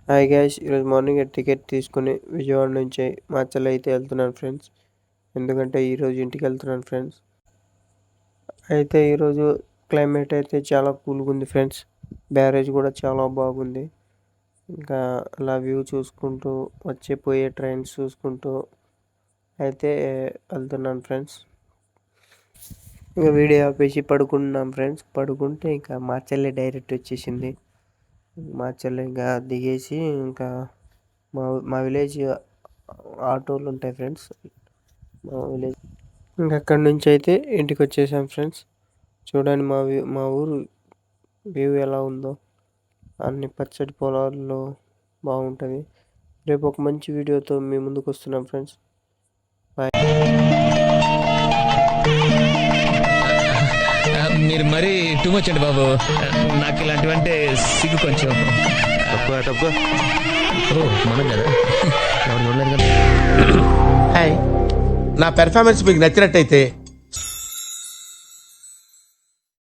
Hi guys, ఈరోజు morning ticket తీసుకుని విజయవాడ నుంచి మాచల్ అయితే వెళ్తున్నాను ఫ్రెండ్స్. ఎందుకంటే ఈరోజు ఇంటికి వెళ్తున్నాను ఫ్రెండ్స్. అయితే ఈరోజు క్లైమేట్ అయితే చాలా కూల్గా ఉంది ఫ్రెండ్స్. బ్యారేజ్ కూడా చాలా బాగుంది. ఇంకా అలా వ్యూ చూసుకుంటూ పోయే ట్రైన్స్ చూసుకుంటూ అయితే వెళ్తున్నాను ఫ్రెండ్స్. ఇంకా వీడియో ఆపేసి పడుకున్నాం ఫ్రెండ్స్. పడుకుంటే ఇంకా మాచల్లే డైరెక్ట్ వచ్చేసింది. మాచల్ ఇంకా దిగేసి ఇంకా మా విలేజ్ ఆటోలు ఉంటాయి ఫ్రెండ్స్. మా విలేజ్ ఇంకా అక్కడి నుంచి అయితే ఇంటికి వచ్చేసాం ఫ్రెండ్స్. చూడండి మా ఊరు వ్యూ ఎలా ఉందో. అన్ని పచ్చడి పొలాల్లో బాగుంటుంది. రేపు ఒక మంచి వీడియోతో మీ ముందుకు వస్తున్నాం ఫ్రెండ్స్. బాయ్. మీరు మరీ టూ మచ్ అండి బాబు. నాకు ఇలాంటివంటే సిగ్గు కొంచెం. తక్కువ ఓ మనం కదా ఎవరు చూడలేదు కదా. హాయ్, నా పెర్ఫార్మెన్స్ మీకు నచ్చినట్టయితే